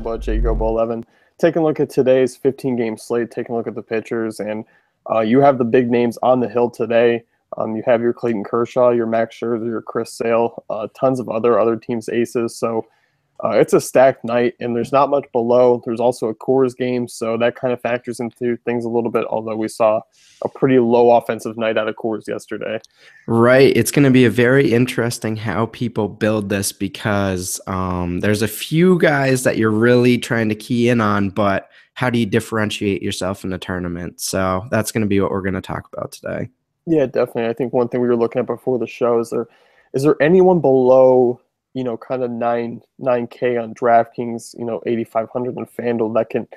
Goba, JGoba11. Taking a look at today's 15-game slate, taking a look at the pitchers, and you have the big names on the hill today. You have your Clayton Kershaw, your Max Scherzer, your Chris Sale, tons of other teams' aces. So it's a stacked night, and there's not much below. There's also a Coors game, so that kind of factors into things a little bit, although we saw a pretty low offensive night out of Coors yesterday. Right. It's going to be a very interesting how people build this because there's a few guys that you're really trying to key in on, but how do you differentiate yourself in the tournament? So that's going to be what we're going to talk about today. Yeah, definitely. I think one thing we were looking at before the show is there anyone below, kind of 9K on DraftKings, 8,500 on FanDuel that can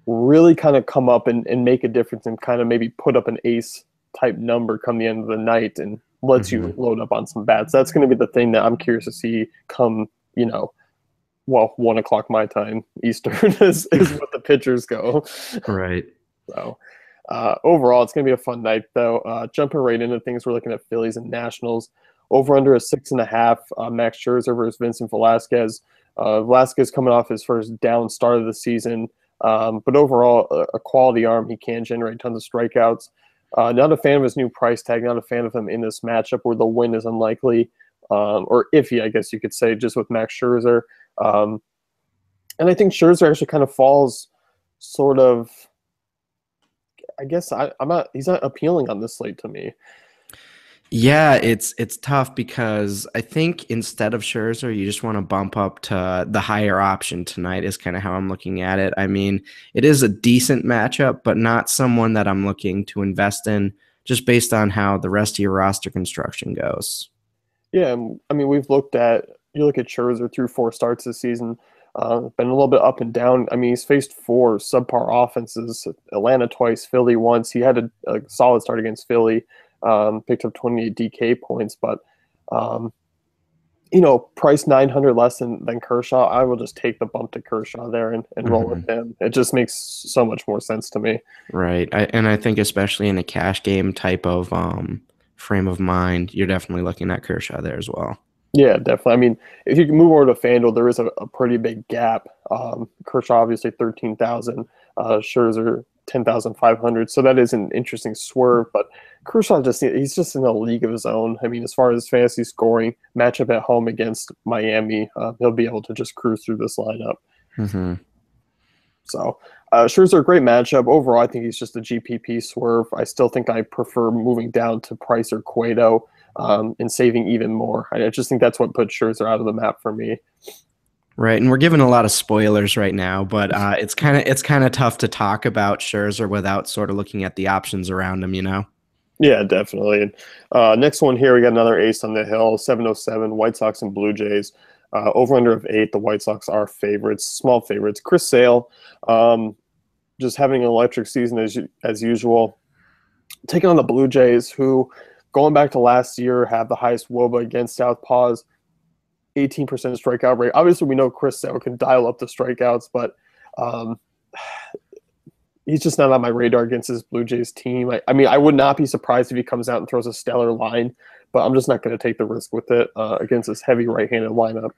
really kind of come up and make a difference and kind of maybe put up an ace type number come the end of the night and lets you load up on some bats. That's going to be the thing that I'm curious to see come, 1 o'clock my time Eastern is what the pitchers go. Right. So overall, it's going to be a fun night, though. Jumping right into things, we're looking at Phillies and Nationals. Over under a 6.5. Max Scherzer versus Vincent Velasquez. Velasquez coming off his first down start of the season, but overall a quality arm. He can generate tons of strikeouts. Not a fan of his new price tag. Not a fan of him in this matchup where the win is unlikely or iffy, I guess you could say, just with Max Scherzer. And I think Scherzer actually kind of falls sort of. I guess he's not appealing on this slate to me. Yeah, it's tough because I think instead of Scherzer, you just want to bump up to the higher option tonight is kind of how I'm looking at it. I mean, it is a decent matchup, but not someone that I'm looking to invest in just based on how the rest of your roster construction goes. Yeah, I mean, you look at Scherzer through 4 starts this season. Been a little bit up and down. I mean, he's faced 4 subpar offenses, Atlanta twice, Philly once. He had a solid start against Philly, picked up 28 DK points, but, price 900 less than Kershaw. I will just take the bump to Kershaw there and roll with him. It just makes so much more sense to me. Right. I think especially in a cash game type of frame of mind, you're definitely looking at Kershaw there as well. Yeah, definitely. I mean, if you can move over to FanDuel, there is a pretty big gap. Kershaw obviously 13,000, Scherzer 10,500. So that is an interesting swerve. But Kershaw he's just in a league of his own. I mean, as far as fantasy scoring, matchup at home against Miami, he'll be able to just cruise through this lineup. Mm-hmm. So Scherzer, a great matchup. Overall, I think he's just a GPP swerve. I still think I prefer moving down to Price or Cueto. And saving even more. I just think that's what put Scherzer out of the map for me. Right, and we're giving a lot of spoilers right now, but it's kind of tough to talk about Scherzer without sort of looking at the options around him, Yeah, definitely. Next one here, we got another ace on the hill, 707, White Sox and Blue Jays. Over under of 8, the White Sox are favorites, small favorites. Chris Sale, just having an electric season as usual. Taking on the Blue Jays, who going back to last year, have the highest WOBA against Southpaws, 18% strikeout rate. Obviously, we know Chris Sale can dial up the strikeouts, but he's just not on my radar against this Blue Jays team. I mean, I would not be surprised if he comes out and throws a stellar line, but I'm just not going to take the risk with it against this heavy right-handed lineup.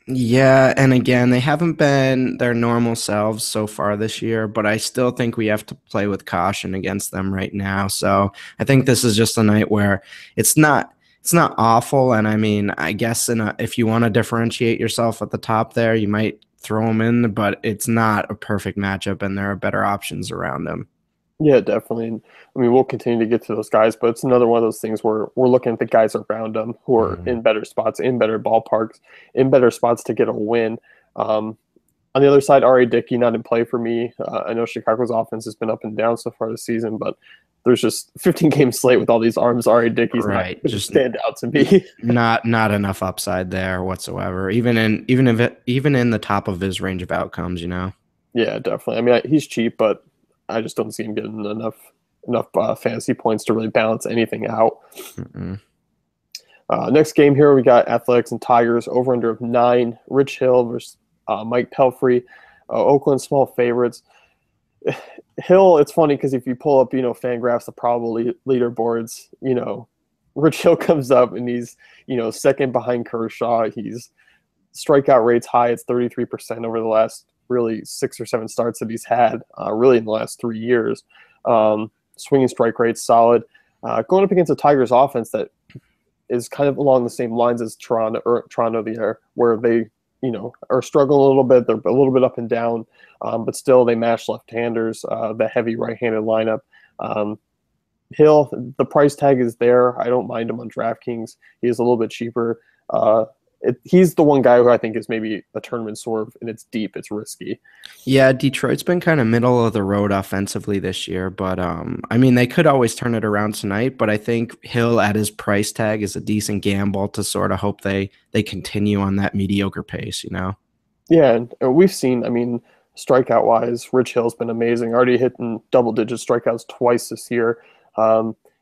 Yeah, and again, they haven't been their normal selves so far this year, but I still think we have to play with caution against them right now. So I think this is just a night where it's not awful. And I mean, I guess if you want to differentiate yourself at the top there, you might throw them in, but it's not a perfect matchup, and there are better options around them. Yeah, definitely. I mean, we'll continue to get to those guys, but it's another one of those things where we're looking at the guys around them who are in better spots, in better ballparks, in better spots to get a win. On the other side, R.A. Dickey not in play for me. I know Chicago's offense has been up and down so far this season, but there's just 15-game slate with all these arms. R.A. Dickey's right. Not just stand out to me. not enough upside there whatsoever, even in the top of his range of outcomes, Yeah, definitely. I mean, he's cheap, but I just don't see him getting enough fantasy points to really balance anything out. Next game here, we got Athletics and Tigers, over under of 9. Rich Hill versus Mike Pelfrey. Oakland small favorites. Hill, it's funny because if you pull up, FanGraphs, the probable leaderboards, Rich Hill comes up and he's, second behind Kershaw. He's strikeout rate's high. It's 33% over the last really 6 or 7 starts that he's had, really in the last 3 years. Swinging strike rate's solid. Going up against the Tigers offense that is kind of along the same lines as Toronto the year, where they, are struggling a little bit. They're a little bit up and down, but still they mash left-handers, the heavy right-handed lineup. Hill, the price tag is there. I don't mind him on DraftKings. He is a little bit cheaper. He's the one guy who I think is maybe a tournament swerve, and it's deep. It's risky. Yeah, Detroit's been kind of middle of the road offensively this year, but I mean, they could always turn it around tonight, but I think Hill at his price tag is a decent gamble to sort of hope they continue on that mediocre pace, Yeah, and we've seen, I mean, strikeout-wise, Rich Hill's been amazing, already hitting double-digit strikeouts twice this year.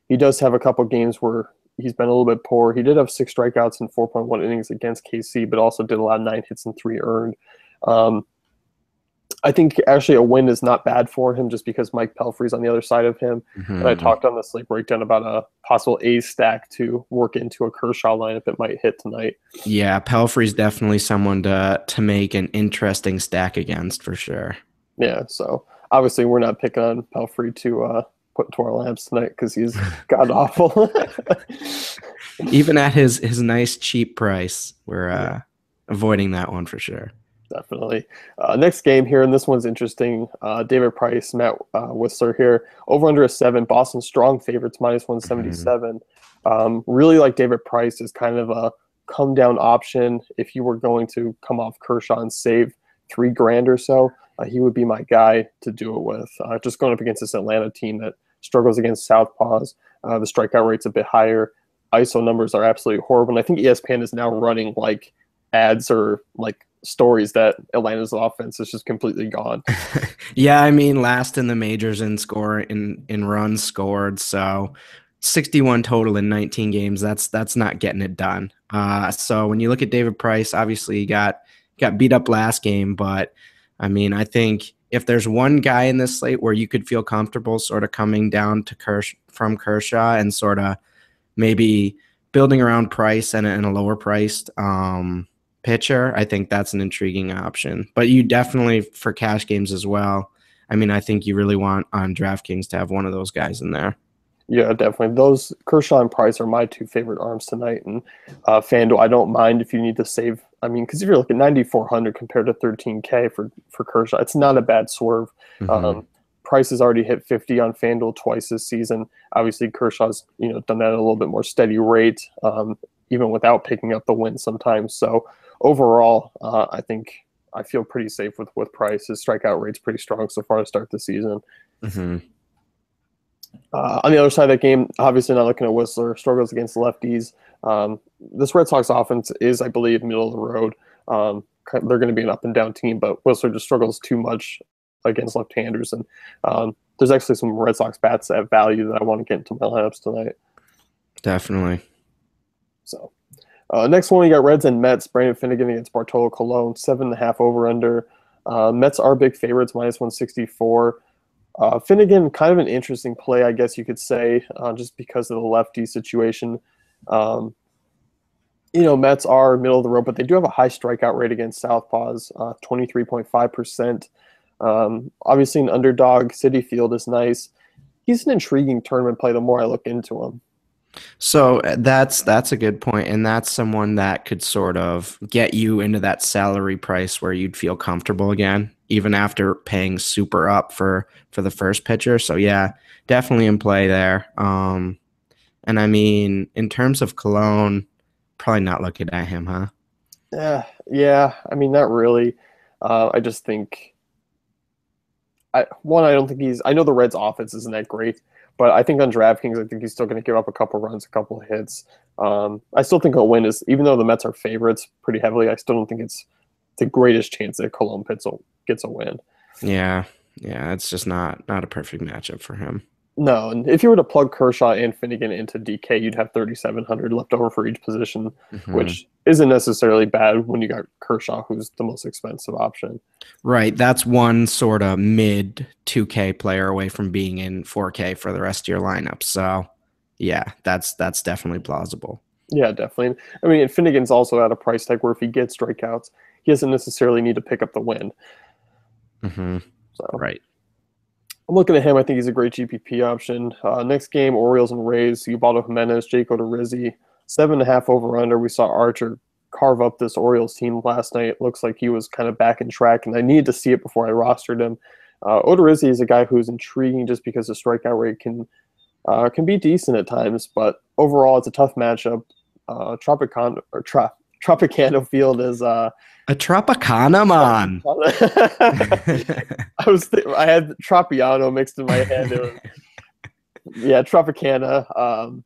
He does have a couple games where he's been a little bit poor. He did have 6 strikeouts in 4.1 innings against KC, but also did allow 9 hits and 3 earned. I think actually a win is not bad for him just because Mike Pelfrey's on the other side of him. Mm-hmm. And I talked on the slate breakdown about a possible A's stack to work into a Kershaw lineup that might hit tonight. Yeah, Pelfrey's definitely someone to make an interesting stack against for sure. Yeah, so obviously we're not picking on Pelfrey to put into our lineups tonight because he's god awful. Even at his nice cheap price, we're avoiding that one for sure. Definitely. Next game here, and this one's interesting. David Price, Matt Whistler here. Over under a 7. Boston strong favorites, minus 177. Really like David Price is kind of a come down option. If you were going to come off Kershaw and save $3,000 or so, he would be my guy to do it with. Just going up against this Atlanta team that struggles against southpaws. The strikeout rate's a bit higher. ISO numbers are absolutely horrible. And I think ESPN is now running like ads or like stories that Atlanta's offense is just completely gone. Yeah, I mean, last in the majors in runs scored. So 61 total in 19 games. That's not getting it done. So when you look at David Price, obviously he got beat up last game, but I mean, I think if there's one guy in this slate where you could feel comfortable sort of coming down to from Kershaw and sort of maybe building around Price and a lower priced pitcher, I think that's an intriguing option. But you definitely, for cash games as well, I mean, I think you really want on DraftKings to have one of those guys in there. Yeah, definitely. Those Kershaw and Price are my 2 favorite arms tonight. And FanDuel, I don't mind if you need to save. I mean, because if you're looking at 9,400 compared to 13K for Kershaw, it's not a bad swerve. Mm-hmm. Price has already hit 50 on FanDuel twice this season. Obviously, Kershaw's done that at a little bit more steady rate, even without picking up the win sometimes. So overall, I think I feel pretty safe with Price. His strikeout rate's pretty strong so far to start the season. Mm-hmm. On the other side of that game, obviously not looking at Whistler, struggles against lefties. This Red Sox offense is, I believe, middle of the road. They're going to be an up and down team, but Whistler just struggles too much against left-handers. And there's actually some Red Sox bats that have value that I want to get into my lineups tonight. Definitely. So next one, we got Reds and Mets. Brandon Finnegan against Bartolo Colon, 7.5 over under. Mets are big favorites, minus 164. Finnegan, kind of an interesting play, I guess you could say, just because of the lefty situation. Mets are middle of the road, but they do have a high strikeout rate against southpaws, 23.5%. Obviously, an underdog. Citi Field is nice. He's an intriguing tournament play the more I look into him. So that's a good point, and that's someone that could sort of get you into that salary price where you'd feel comfortable again, even after paying super up for the first pitcher. So yeah, definitely in play there. And I mean, in terms of Cologne, probably not looking at him, huh? Yeah. I mean, not really. I just think I don't think I know the Reds' offense isn't that great. But I think on DraftKings, I think he's still going to give up a couple runs, a couple of hits. I still think a win is, even though the Mets are favorites pretty heavily, I still don't think it's the greatest chance that Colon gets a win. Yeah, it's just not a perfect matchup for him. No, and if you were to plug Kershaw and Finnegan into DK, you'd have 3,700 left over for each position, which isn't necessarily bad when you got Kershaw, who's the most expensive option. Right, that's one sort of mid 2K player away from being in 4K for the rest of your lineup. So, yeah, that's definitely plausible. Yeah, definitely. I mean, and Finnegan's also at a price tag where if he gets strikeouts, he doesn't necessarily need to pick up the win. Hmm. So Right. I'm looking at him. I think he's a great GPP option. Next game, Orioles and Rays. Ubaldo Jimenez, Jake Odorizzi, 7.5 over under. We saw Archer carve up this Orioles team last night. It looks like he was kind of back in track, and I needed to see it before I rostered him. Odorizzi is a guy who's intriguing just because the strikeout rate can be decent at times, but overall it's a tough matchup. Tropicana Field is A Tropicana, man. I had Tropiano mixed in my head. Yeah, Tropicana,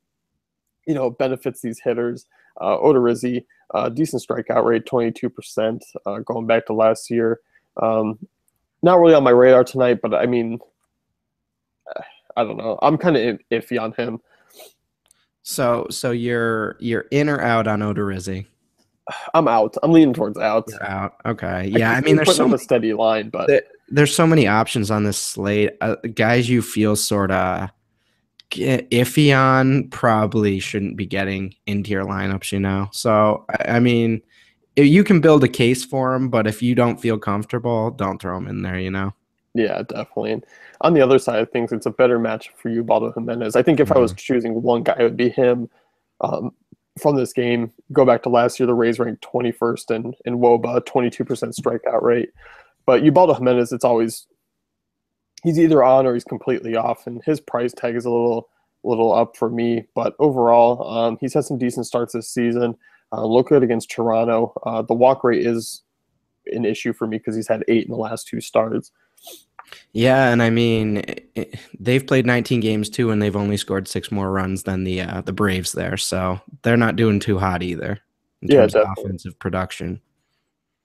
benefits these hitters. Odorizzi, decent strikeout rate, 22%, going back to last year. Not really on my radar tonight, but I mean, I don't know. I'm kind of iffy on him. So you're in or out on Odorizzi? I'm out. I'm leaning towards out. You're out. Okay. I Yeah. can I see mean, there's putting so him a many, steady line, but there's so many options on this slate. Guys, you feel sort of iffy on probably shouldn't be getting into your lineups. So I mean, you can build a case for them, but if you don't feel comfortable, don't throw them in there. yeah, definitely. And on the other side of things, it's a better match for you, Baldo Jimenez. I think if I was Mhm. choosing one guy, it would be him. Um, from this game, go back to last year, the Rays ranked 21st in WOBA, 22% strikeout rate. But Ubaldo Jimenez, he's either on or he's completely off, and his price tag is a little up for me. But overall, he's had some decent starts this season. Look good against Toronto. The walk rate is an issue for me because he's had 8 in the last 2 starts. Yeah, and I mean, they've played 19 games too, and they've only scored 6 more runs than the Braves there, so they're not doing too hot either in Yeah, terms of definitely. offensive production.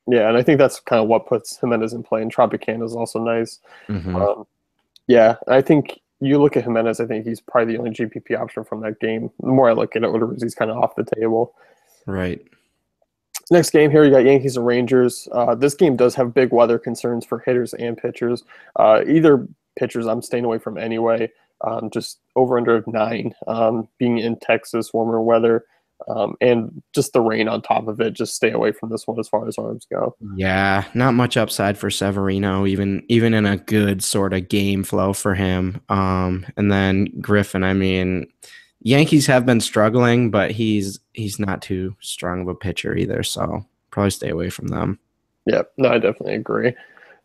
Yeah, and I think that's kind of what puts Jimenez in play. And Tropicana is also nice. Hmm. Um, yeah, I think you look at Jimenez. I think he's probably the only GPP option from that game. The more I look at it, he's kind of off the table. Right. Next game here, you got Yankees and Rangers. This game does have big weather concerns for hitters and pitchers. Either pitchers I'm staying away from anyway. Just over under of 9. Being in Texas, warmer weather, and just the rain on top of it. Just stay away from this one as far as arms go. Yeah, not much upside for Severino, even in a good sort of game flow for him. And then Griffin, I mean, Yankees have been struggling, but he's not too strong of a pitcher either, so probably stay away from them. Yeah, no, I definitely agree.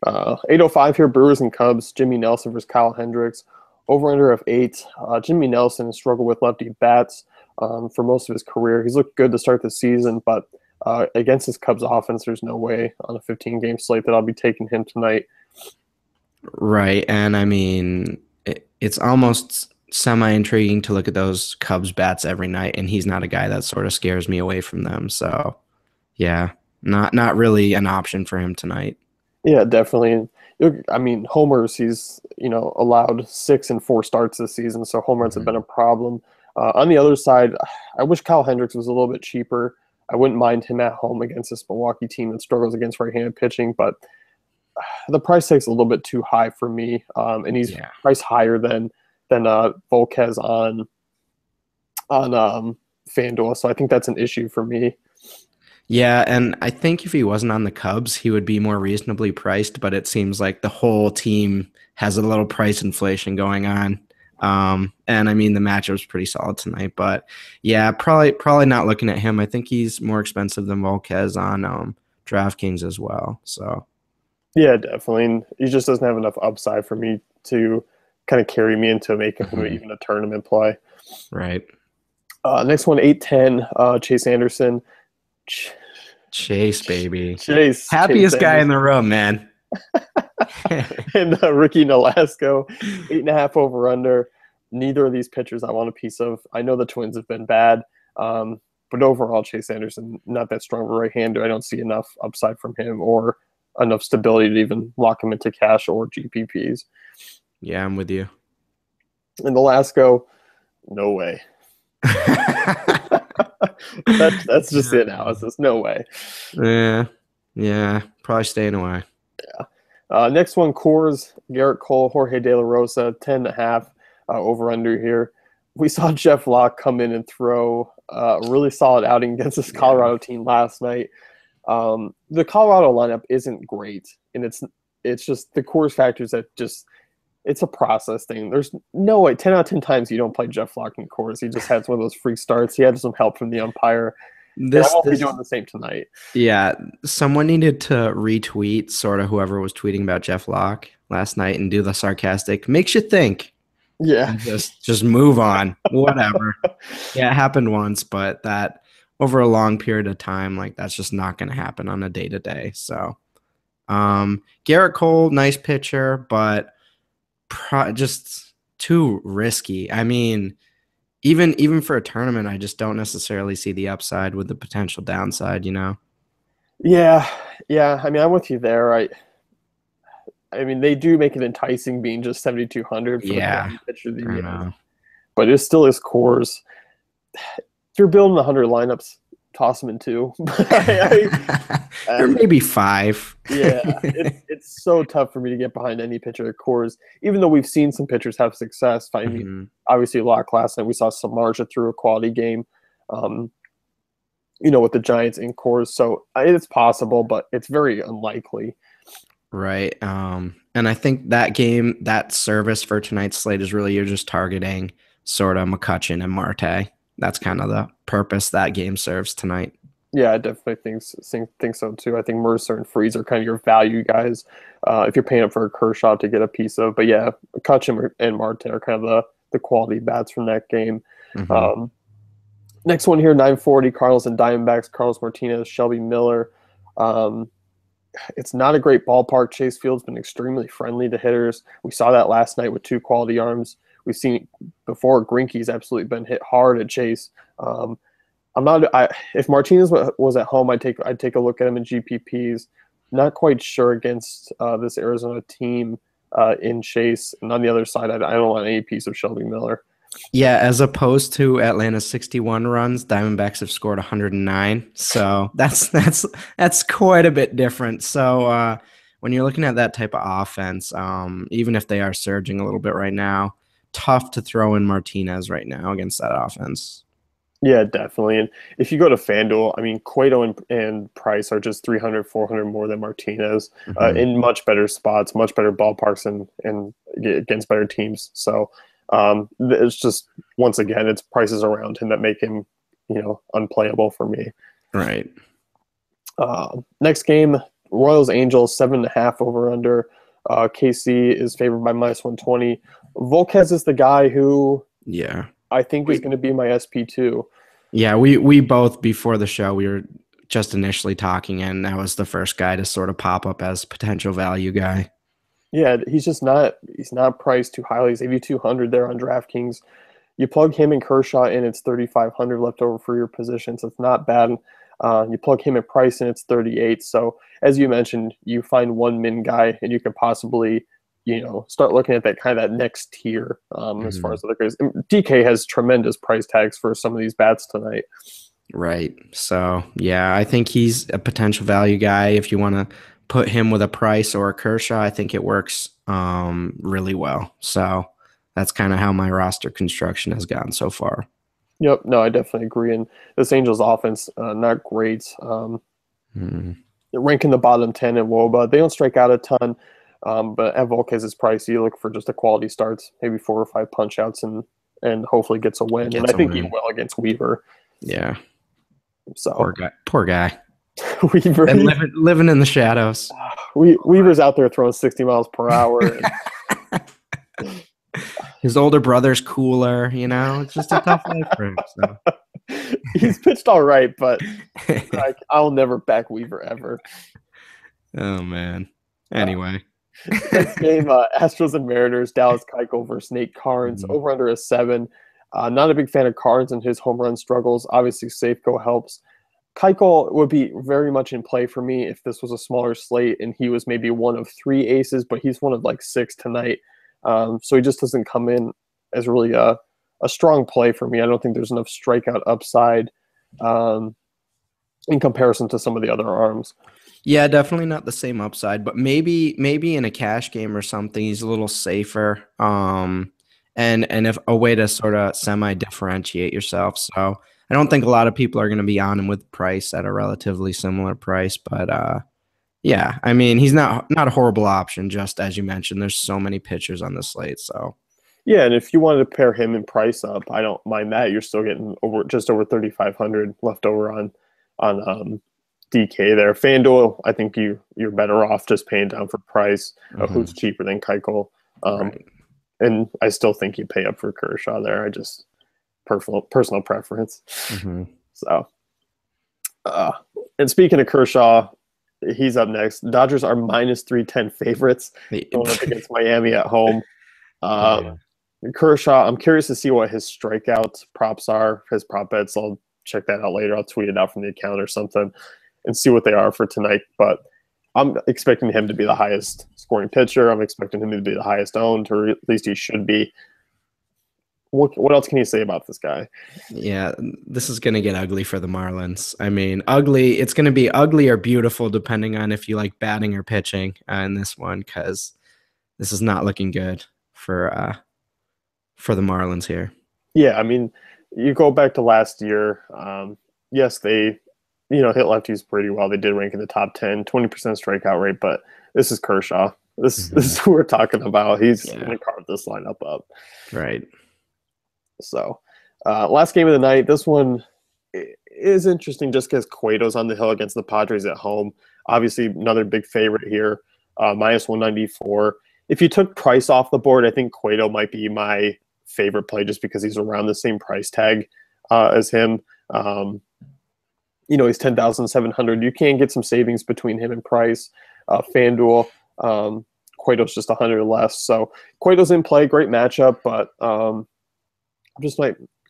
8:05 here, Brewers and Cubs. Jimmy Nelson versus Kyle Hendricks. Over under of 8. Jimmy Nelson has struggled with lefty bats for most of his career. He's looked good to start the season, but against this Cubs offense, there's no way on a 15-game slate that I'll be taking him tonight. Right, and I mean, it's almost semi-intriguing to look at those Cubs bats every night, and he's not a guy that sort of scares me away from them. So, yeah, not really an option for him tonight. Yeah, definitely. I mean, homers, he's allowed 6 and 4 starts this season, so home runs have been a problem. On the other side, I wish Kyle Hendricks was a little bit cheaper. I wouldn't mind him at home against this Milwaukee team that struggles against right-handed pitching, but the price tag's a little bit too high for me, and he's Yeah. priced higher than Volquez on FanDuel, so I think that's an issue for me. Yeah, and I think if he wasn't on the Cubs, he would be more reasonably priced, but it seems like the whole team has a little price inflation going on. And I mean the matchup's pretty solid tonight, but yeah, probably not looking at him. I think he's more expensive than Volquez on DraftKings as well. So Yeah, definitely. And he just doesn't have enough upside for me to kind of carry me into making him mhm. even a tournament play. Right. Next one, 8-10, Chase Anderson. Ch- Chase, baby. Chase Happiest guy in Anderson the room, man. and Ricky Nolasco, 8.5 over under. Neither of these pitchers I want a piece of. I know the Twins have been bad, but overall, Chase Anderson, not that strong of a right-hander. I don't see enough upside from him or enough stability to even lock him into cash or GPPs. Yeah, I'm with you. And Nolasco, no way. That's just the analysis. No way. Yeah, probably staying away. Next one, Coors, Garrett Cole, Jorge De La Rosa, 10.5 over under here. We saw Jeff Locke come in and throw really solid outing against this Colorado team last night. The Colorado lineup isn't great, and it's just the Coors factors that just it's a process thing. There's no way 10 out of 10 times you don't play Jeff Locke in Coors. He just had one of those freak starts. He had some help from the umpire. And I won't be doing the same tonight. Yeah, someone needed to retweet sort of whoever was tweeting about Jeff Locke last night and do the sarcastic, makes you think. Yeah. Just move on. Whatever. Yeah, it happened once, but that over a long period of time, like that's just not going to happen on a day-to-day. So Garrett Cole, nice pitcher, but just too risky. I mean, even for a tournament, I just don't necessarily see the upside with the potential downside, you know? Yeah. I mean, I'm with you there. I mean, they do make it enticing being just 7,200 for the pitcher of the year. But it still is Coors. If you're building 100 lineups, toss them in two. Or maybe five. Yeah, it's so tough for me to get behind any pitcher at Coors, even though we've seen some pitchers have success. I mean, obviously, Locke last night, we saw Samardzija through a quality game, with the Giants in Coors. So it's possible, but it's very unlikely. Right. And I think that service for tonight's slate is really you're just targeting sort of McCutchen and Marte. That's kind of the purpose that game serves tonight. Yeah, I definitely think so too. I think Mercer and Freeze are kind of your value guys if you're paying up for a Kershaw to get a piece of. But yeah, McCutchen and Marte are kind of the quality bats from that game. Next one here, 940, Cardinals and Diamondbacks, Carlos Martinez, Shelby Miller. It's not a great ballpark. Chase Field's been extremely friendly to hitters. We saw that last night with two quality arms. We've seen before. Greinke's absolutely been hit hard at Chase. If Martinez was at home, I'd take a look at him in GPPs. Not quite sure against this Arizona team in Chase. And on the other side, I don't want any piece of Shelby Miller. Yeah, as opposed to Atlanta's 61 runs, Diamondbacks have scored 109. So that's quite a bit different. So when you're looking at that type of offense, even if they are surging a little bit right now, tough to throw in Martinez right now against that offense. Yeah, definitely. And if you go to FanDuel, I mean, Cueto and Price are just 300, 400 more than Martinez in much better spots, much better ballparks, and against better teams. So it's just, once again, it's prices around him that make him, unplayable for me. Right. Next game, Royals Angels 7.5 over under. KC is favored by -120. Volquez is the guy who I think is going to be my SP2. Yeah, we both, before the show, we were just initially talking, and that was the first guy to sort of pop up as potential value guy. Yeah, he's not priced too highly. He's 8,200 there on DraftKings. You plug him and Kershaw in, it's 3,500 left over for your position, so it's not bad. You plug him at Price in, it's 38. So as you mentioned, you find one min guy, and you could possibly start looking at that next tier as far as other guys. DK has tremendous price tags for some of these bats tonight. Right. So yeah, I think he's a potential value guy. If you want to put him with a Price or a Kershaw, I think it works really well. So that's kind of how my roster construction has gone so far. Yep. No, I definitely agree. And this Angels offense, not great. They're ranking the bottom 10 in WOBA. They don't strike out a ton, but at Volquez's price, you look for just a quality starts, maybe 4 or 5 punch outs, and hopefully gets a win. And I think he will against Weaver. Yeah. So Poor guy. Weaver, and living in the shadows. Weaver's out there throwing 60 miles per hour. His older brother's cooler, it's just a tough life for him. So. He's pitched all right, but I'll never back Weaver ever. Oh, man. Anyway. Next game, Astros and Mariners, Dallas Keuchel versus Nate Carnes, over under a 7. Not a big fan of Carnes and his home run struggles. Obviously, Safeco helps. Keuchel would be very much in play for me if this was a smaller slate and he was maybe one of 3 aces, but he's one of 6 tonight. So he just doesn't come in as really a strong play for me. I don't think there's enough strikeout upside in comparison to some of the other arms. Yeah, definitely not the same upside, but maybe in a cash game or something, he's a little safer. And if a way to sort of semi-differentiate yourself. So I don't think a lot of people are going to be on him with Price at a relatively similar price, but yeah, I mean, he's not a horrible option. Just as you mentioned, there's so many pitchers on the slate, so Yeah, and if you wanted to pair him and Price up, I don't mind that. You're still getting just over 3,500 left over on DK there. FanDuel, I think you're better off just paying down for Price, who's cheaper than Keuchel. right. And I still think you pay up for Kershaw there. I just personal preference. So, and speaking of Kershaw, he's up next. Dodgers are minus 310 favorites going up against Miami at home. Kershaw, I'm curious to see what his strikeout props are, his prop bets. I'll check that out later. I'll tweet it out from the account or something and see what they are for tonight. But I'm expecting him to be the highest scoring pitcher. I'm expecting him to be the highest owned, or at least he should be. What else can you say about this guy? Yeah, this is going to get ugly for the Marlins. I mean, ugly. It's going to be ugly or beautiful depending on if you like batting or pitching in this one, because this is not looking good for the Marlins here. Yeah, I mean, you go back to last year. Yes, they hit lefties pretty well. They did rank in the top 10, 20% strikeout rate, but this is Kershaw. This is who we're talking about. He's going to carve this lineup up. Right. So, last game of the night, this one is interesting just because Cueto's on the hill against the Padres at home. Obviously, another big favorite here, minus 194. If you took Price off the board, I think Cueto might be my favorite play just because he's around the same price tag as him. He's 10,700. You can get some savings between him and Price. FanDuel, Cueto's just 100 less. So Cueto's in play, great matchup, but I'm just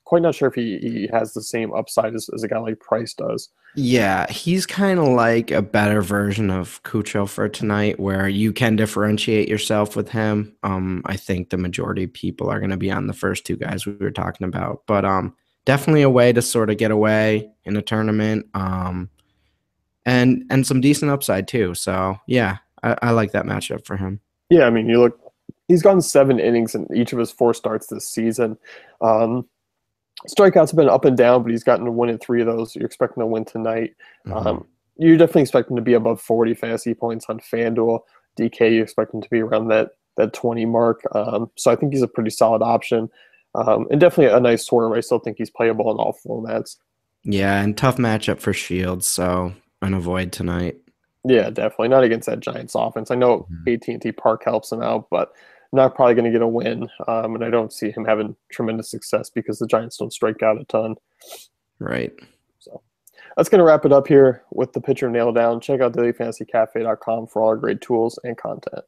quite not sure if he has the same upside as a guy like Price does. Yeah, he's kind of like a better version of Cucho for tonight, where you can differentiate yourself with him. I think the majority of people are going to be on the first two guys we were talking about, but definitely a way to sort of get away in a tournament, and some decent upside too. So yeah, I like that matchup for him. Yeah, I mean, he's gone 7 innings in each of his 4 starts this season. Strikeouts have been up and down, but he's gotten a win in 3 of those. You're expecting to win tonight. You're definitely expecting to be above 40 fantasy points on FanDuel. DK, you expect him to be around that 20 mark. So I think he's a pretty solid option. And definitely a nice scorer. I still think he's playable in all formats. Yeah, and tough matchup for Shields, so an avoid tonight. Yeah, definitely. Not against that Giants offense. I know AT&T Park helps him out, but not probably going to get a win. And I don't see him having tremendous success because the Giants don't strike out a ton. Right. So that's going to wrap it up here with the pitcher nail down. Check out dailyfantasycafe.com for all our great tools and content.